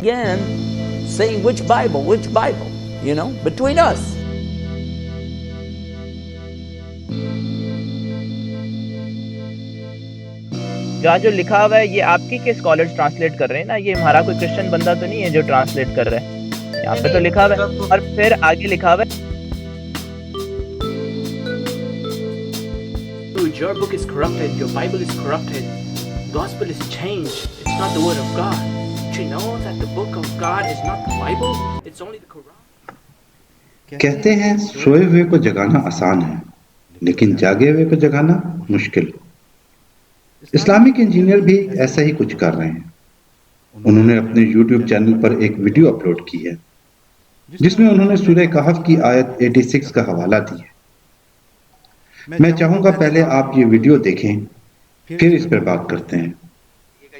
again saying which Bible, between us. جہاں جو لکھا ہوا ہے یہ آپ کی کے اسکالرز ٹرانسلیٹ کر رہے ہیں نا، یہ ہمارا کوئی کرسچن بندہ تو نہیں ہے جو ٹرانسلیٹ کر رہا ہے، یہاں پہ تو لکھا ہوا ہے اور پھر آگے لکھا ہوا ہے Your book is corrupted, your Bible is corrupted, gospel is changed, it's not the word of God. Did you know that the book of God is not the Bible, it's only the Quran? کہتے ہیں سوئے ہوئے کو جگانا آسان ہے لیکن جاگے ہوئے کو جگانا مشکل۔ اسلامک انجینئر بھی ایسا ہی کچھ کر رہے ہیں۔ انہوں نے اپنے یوٹیوب چینل پر ایک ویڈیو اپلوڈ کی ہے جس میں انہوں نے سورہ کہف کی آیت 86 کا حوالہ دی ہے۔ میں چاہوں گا پہلے آپ یہ ویڈیو دیکھیں پھر اس پر بات کرتے ہیں۔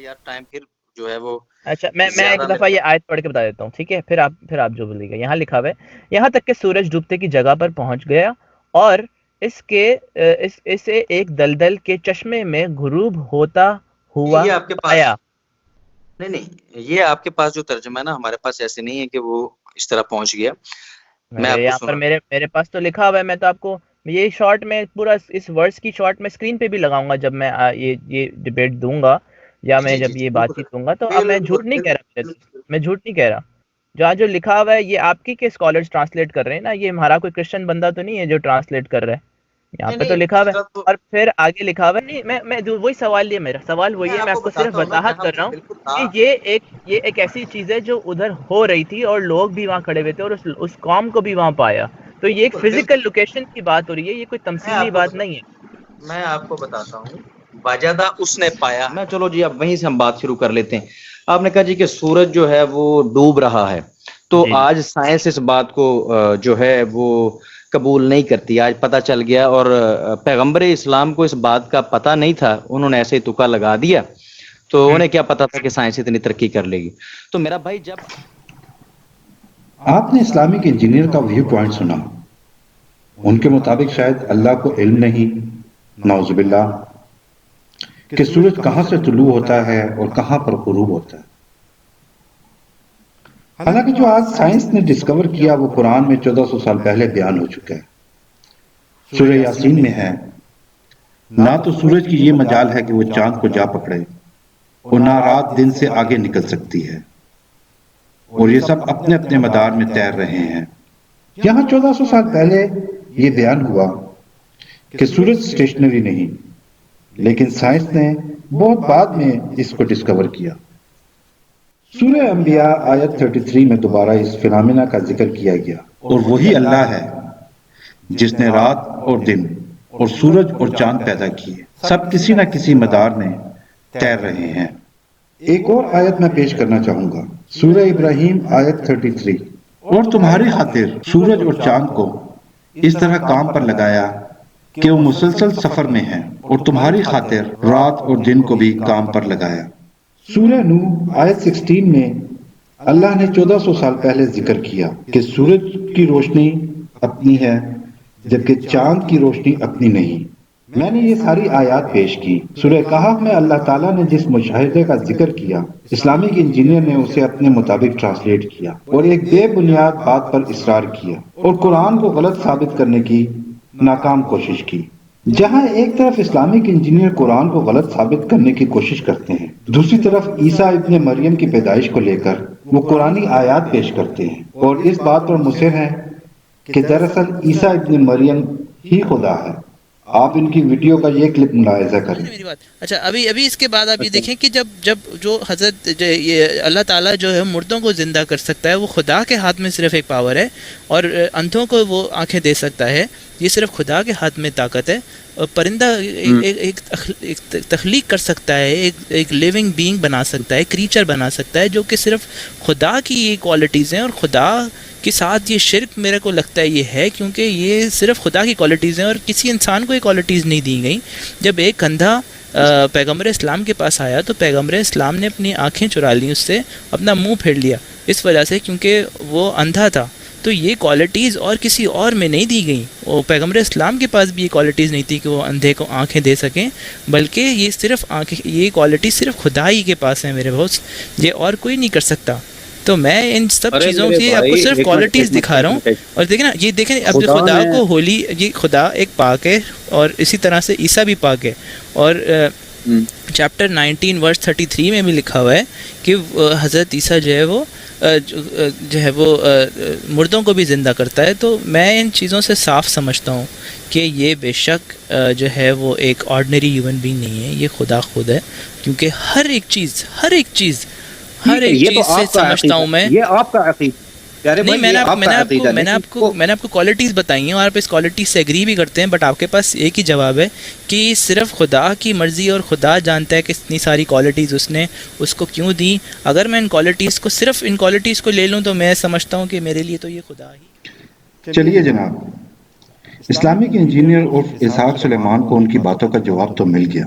یار ٹائم پھر جو ہے وہ اچھا میں ایک دفعہ یہ آیت پڑھ کے بتا دیتا ہوں، ٹھیک ہے؟ پھر آپ جو بولیے گا۔ یہاں لکھا ہوا ہے یہاں تک کہ سورج ڈوبتے کی جگہ پر پہنچ گیا اور اسے ایک دلدل کے چشمے میں غروب ہوتا ہوا یہ آپ کے پاس آیا۔ نہیں یہ آپ کے پاس جو ترجمہ ہے نا، ہمارے پاس ایسے نہیں ہے کہ وہ اس طرح پہنچ گیا۔ میں آپ یہاں کو پر میرے پاس تو لکھا ہوا ہے، میں تو آپ کو یہ شارٹ میں پورا اس ورس کی شارٹ میں اسکرین پہ بھی لگاؤں گا جب میں یہ ڈبیٹ دوں گا یا میں جب یہ بات چیت دوں گا، تو اب میں جھوٹ نہیں کہہ رہا، میں جھوٹ نہیں کہہ رہا۔ جہاں جو لکھا ہوا ہے یہ آپ کی کے اسکالرز ٹرانسلیٹ کر رہے ہیں نا، یہ ہمارا کوئی کرسچن بندہ تو نہیں ہے جو ٹرانسلیٹ کر رہا ہے، یہاں پہ تو لکھا ہوا ہے اور پھر آگے لکھا ہوا ہے۔ نہیں میں وہی سوال لیا، میرا سوال وہی ہے، میں آپ کو صرف وضاحت کر رہا ہوں کہ یہ ایک ایسی چیز ہے جو ادھر ہو رہی تھی اور لوگ بھی وہاں کھڑے ہوئے تھے اور اس قوم کو بھی وہاں پایا، تو یہ ایک فزیکل لوکیشن کی بات ہو رہی ہے، یہ کوئی تمثیلی بات نہیں ہے۔ میں آپ کو بتاتا ہوں، باجادہ اس نے پایا ہے۔ چلو جی اب وہیں سے ہم بات شروع کر لیتے ہیں۔ آپ نے کہا جی کہ سورج جو ہے وہ ڈوب رہا ہے، تو جی آج سائنس اس بات کو جو ہے وہ قبول نہیں کرتی، آج پتہ چل گیا، اور پیغمبر اسلام کو اس بات کا پتہ نہیں تھا، انہوں نے ایسے ہی تکا لگا دیا، تو انہیں کیا پتا تھا کہ سائنس اتنی ترقی کر لے گی۔ تو میرا بھائی جب آپ نے اسلامک انجینئر کا ویو پوائنٹ سنا، ان کے مطابق شاید اللہ کو علم نہیں، نعوذ باللہ، کہ سورج کہاں سے طلوع ہوتا ہے اور کہاں پر غروب ہوتا ہے۔ حالانکہ جو آج سائنس نے ڈسکور کیا وہ قرآن میں 1400 سال پہلے بیان ہو چکا ہے۔ سورہ یاسین میں ہے، نہ تو سورج کی یہ مجال ہے کہ وہ چاند کو جا پکڑے اور نہ رات دن سے آگے نکل سکتی ہے، اور یہ سب اپنے اپنے مدار میں تیر رہے ہیں۔ یہاں 1400 سال پہلے یہ بیان ہوا کہ سورج سٹیشنری نہیں، لیکن سائنس نے بہت بعد میں اس کو ڈسکور کیا۔ سورہ انبیاء آیت 33 میں دوبارہ اس فنامنا کا ذکر کیا گیا، اور وہی اللہ ہے جس نے رات اور دن اور سورج اور چاند پیدا کیے، سب کسی نہ کسی مدار میں تیر رہے ہیں۔ ایک اور آیت میں پیش کرنا چاہوں گا، سورہ ابراہیم آیت 33، اور تمہاری خاطر سورج اور چاند کو اس طرح کام پر لگایا کہ وہ مسلسل سفر میں ہیں، اور تمہاری خاطر رات اور دن کو بھی کام پر لگایا۔ سورہ نوح آیت 16 میں اللہ نے 1400 سال پہلے ذکر کیا کہ سورج کی روشنی اپنی ہے جبکہ چاند کی روشنی اپنی نہیں۔ میں نے یہ ساری آیات پیش کی۔ سورہ کہف میں اللہ تعالیٰ نے جس مشاہدے کا ذکر کیا، اسلامک انجینئر نے اسے اپنے مطابق ٹرانسلیٹ کیا اور ایک بے بنیاد بات پر اصرار کیا اور قرآن کو غلط ثابت کرنے کی ناکام کوشش کی۔ جہاں ایک طرف اسلامک انجینئر قرآن کو غلط ثابت کرنے کی کوشش کرتے ہیں، دوسری طرف عیسیٰ ابن مریم کی پیدائش کو لے کر وہ قرآنی آیات پیش کرتے ہیں اور اس بات پر مصر ہیں کہ دراصل عیسیٰ ابن مریم ہی خدا ہے۔ آپ ان کی ویڈیو کا یہ کلپ ملاحظہ کریں۔ میری بات اچھا، ابھی اس کے بعد آپ یہ دیکھیں کہ جب جو حضرت یہ اللہ تعالیٰ جو ہے مردوں کو زندہ کر سکتا ہے، وہ خدا کے ہاتھ میں صرف ایک پاور ہے، اور اندھوں کو وہ آنکھیں دے سکتا ہے، یہ صرف خدا کے ہاتھ میں طاقت ہے۔ اور پرندہ ایک تخلیق کر سکتا ہے، ایک لیونگ بینگ بنا سکتا ہے، کریچر بنا سکتا ہے، جو کہ صرف خدا کی یہ کوالٹیز ہیں، اور خدا کے ساتھ یہ شرک میرے کو لگتا ہے یہ ہے، کیونکہ یہ صرف خدا کی کوالٹیز ہیں اور کسی انسان کو یہ کوالٹیز نہیں دی گئیں۔ جب ایک اندھا پیغمبر اسلام کے پاس آیا تو پیغمبر اسلام نے اپنی آنکھیں چرا لیں اس سے، اپنا منہ پھیر لیا، اس وجہ سے کیونکہ وہ اندھا تھا۔ تو یہ کوالٹیز اور کسی اور میں نہیں دی گئیں، وہ پیغمبر اسلام کے پاس بھی یہ کوالٹیز نہیں تھی کہ وہ اندھے کو آنکھیں دے سکیں، بلکہ یہ صرف آنکھیں، یہ کوالٹی صرف خدا ہی کے پاس ہے میرے دوست، یہ اور کوئی نہیں کر سکتا۔ تو میں ان سب ارے چیزوں میرے کی آپ کو بھائی، صرف ایک کوالٹیز منٹ، دکھا رہا ہوں. اور دیکھیں نا، یہ دیکھیں اب خدا خدا نے- کو ہولی، یہ خدا ایک پاک ہے، اور اسی طرح سے عیسیٰ بھی پاک ہے. اور چیپٹر 19 ورس 33 میں بھی لکھا ہوا ہے کہ حضرت عیسیٰ جو ہے وہ جو ہے وہ مردوں کو بھی زندہ کرتا ہے. تو میں ان چیزوں سے صاف سمجھتا ہوں کہ یہ بے شک جو ہے وہ ایک آرڈنری ہیومن بینگ نہیں ہے، یہ خدا خود ہے. کیونکہ ہر ایک چیز یہ تو سے آپ کا سمجھتا ہوں عقیدہ، میں. یہ آپ کا عقیدہ، پیارے نہیں، بھائی، میں یہ نے آپ کا عقیدہ، میں نے آپ کو کوالٹیز بتائی ہیں، اور آپ اس کوالٹیز سے ایگری بھی کرتے ہیں. بٹ آپ کے پاس ایک ہی جواب ہے کہ صرف خدا کی مرضی، اور خدا جانتا ہے کہ اتنی ساری کوالٹیز اس نے اس کو کیوں دی. اگر میں ان کوالٹیز کو لے لوں تو میں سمجھتا ہوں کہ میرے لیے تو یہ خدا ہی. چلیے جناب، اسلامک انجینئر عرف اسحاق سلیمان کو ان کی باتوں کا جواب تو مل گیا.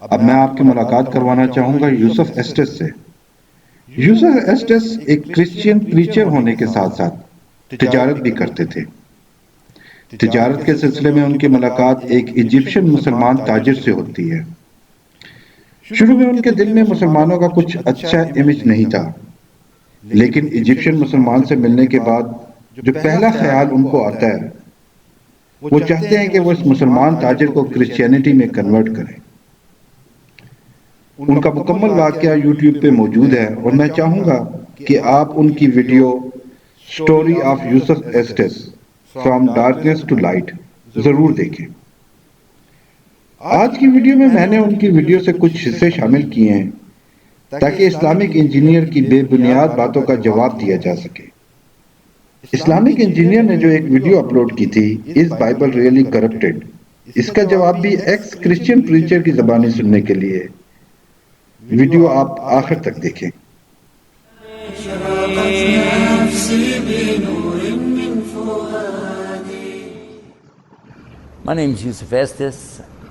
اب میں آپ کی ملاقات کروانا چاہوں گا یوسف ایسٹس سے. یوسف ایسٹس ایک کرسچین پریچر ہونے کے ساتھ ساتھ تجارت بھی کرتے تھے. تجارت کے سلسلے میں ان کی ملاقات ایک ایجپشین مسلمان تاجر سے ہوتی ہے. شروع میں ان کے دل میں مسلمانوں کا کچھ اچھا امیج نہیں تھا، لیکن ایجپشین مسلمان سے ملنے کے بعد جو پہلا خیال ان کو آتا ہے، وہ چاہتے ہیں کہ وہ اس مسلمان تاجر کو کرسچینٹی میں کنورٹ کریں. ان کا مکمل واقعہ یوٹیوب پہ موجود ہے، اور میں چاہوں گا کہ آپ ان کی ویڈیو سٹوری آف یوسف ایسٹس فرام ڈارکنیس ٹو لائٹ ضرور دیکھیں. آج کی ویڈیو میں نے ان کی ویڈیو سے کچھ حصے شامل کیے ہیں تاکہ اسلامک انجینئر کی بے بنیاد باتوں کا جواب دیا جا سکے. اسلامک انجینئر نے جو ایک ویڈیو اپلوڈ کی تھی، از بائبل ریئلی کرپٹڈ، اس کا جواب بھی ایکس کرسچین پریچر کی زبانی سننے کے لیے ویڈیو آپ آخر تک دیکھیں. My name's Yusuf Estes,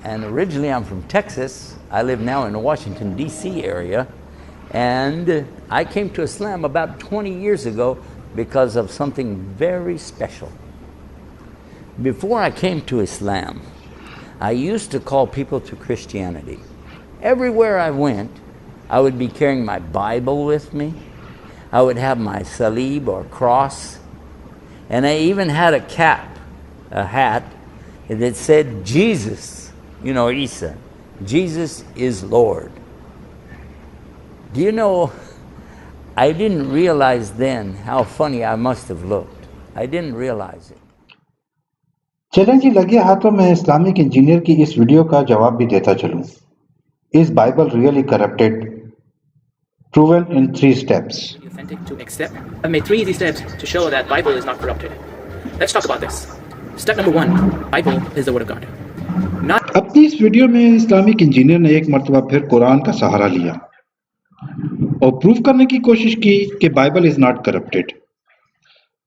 and originally I'm from Texas. I live now in the Washington, D.C. area, and I came to Islam about 20 years ago because of something very special. Before I came to Islam, I used to call people to Christianity. Everywhere I went, I would be carrying my Bible with me. I would have my salib or cross, and I even had a cap, a hat, that said Jesus, Isa, Jesus is Lord. Do you know, I didn't realize then how funny I must have looked. I didn't realize it. چلیں جی، لگے ہاتھوں میں Islamic engineer کی اس video کا جواب بھی دیتا چلوں. از Bible really corrupted? Proven in 3 steps. Authentic to accept. I've made 3 easy steps to show that Bible is not corrupted. Let's talk about this. Step number 1, Bible is the word of God. Not اپنی اس video میں Islamic engineer نے ایک مرتبہ پھر قرآن کا سہارا لیا اور پروف کرنے کی کوشش کی کہ بائبل از ناٹ کرپٹڈ.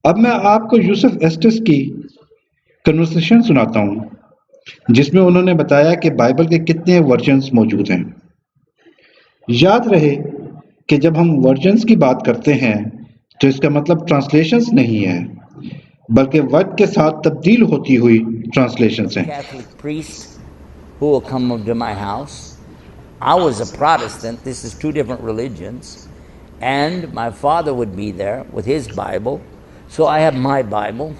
اب میں آپ کو یوسف ایسٹس کی کنورسیشن سناتا ہوں جس میں انہوں نے بتایا کہ بائبل کے کتنے ورژنز موجود ہیں. یاد رہے کہ جب ہم ورژنز کی بات کرتے ہیں تو اس کا مطلب ٹرانسلیشنز نہیں ہے، بلکہ وقت کے ساتھ تبدیل ہوتی ہوئی ٹرانسلیشنز ہیں. Catholic priest who will come to my house. I was a Protestant. This is 2 different religions. And my father would be there with his Bible. So I have my Bible.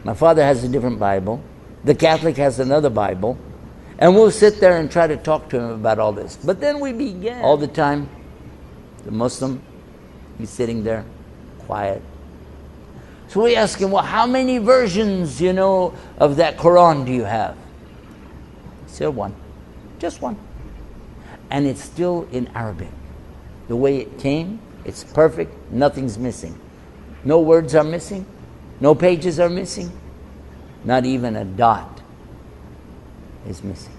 My father has a different Bible. The Catholic has another Bible. And we'll sit there and try to talk to him about all this. But then we began. All the time, the Muslim, he's sitting there, quiet. So we ask him, well, how many versions, of that Quran do you have? He said 1. Just 1. And it's still in Arabic. The way it came, it's perfect. Nothing's missing. No words are missing. No pages are missing. Not even a dot is missing.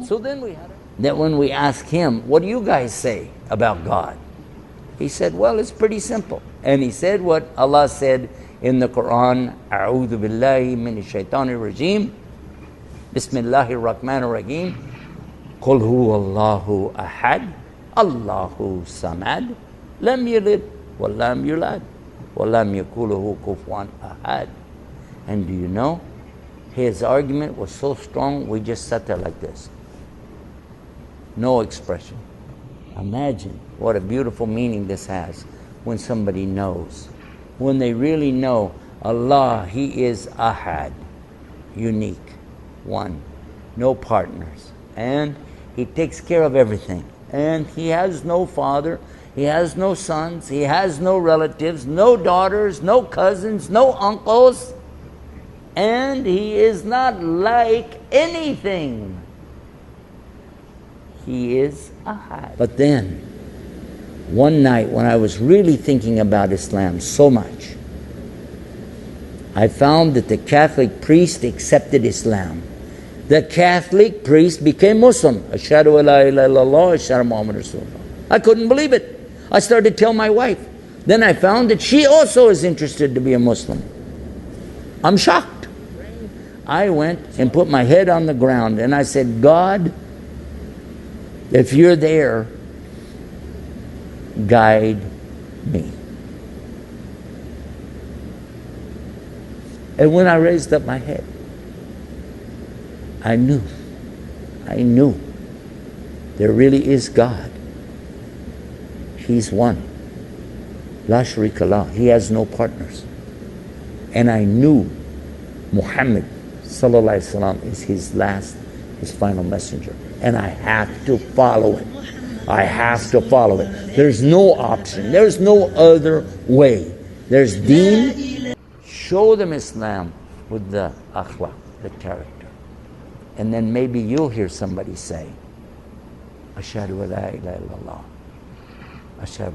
So then when we asked him, what do you guys say about God? He said, well, it's pretty simple. And he said what Allah said in the Quran, A'udhu billahi minash shaitanir rajeem. Bismillahir rahmanir rahim. Qul huwa Allahu ahad, Allahu samad, lam yalid wa lam yulad wa lam yakul lahu kufuwan ahad. And do you know, his argument was so strong, we just sat there like this. No expression. Imagine what a beautiful meaning this has when somebody knows. When they really know Allah, He is Ahad, unique, one, no partners. And He takes care of everything. And He has no father, He has no sons, He has no relatives, no daughters, no cousins, no uncles. And He is not like anything. He is Ahad. But then, one night when I was really thinking about Islam so much, I found that the Catholic priest accepted Islam. The Catholic priest became Muslim. Ashhadu an la ilaha illallah, ashhadu Muhammad Rasulullah. I couldn't believe it. I started to tell my wife. Then I found that she also is interested to be a Muslim. I'm shocked. I went and put my head on the ground and I said, God, if you're there, guide me. And when I raised up my head, I knew there really is God. He's one. La sharika lah. He has no partners. And I knew Muhammad sallallahu alaihi wasallam is his final messenger. And I have to follow it. I have to follow it. There's no option. There's no other way. There's deen. Show them Islam with the akhlaq, the character. And then maybe you'll hear somebody say, Ashhadu an la ilaha illallah. Ashhadu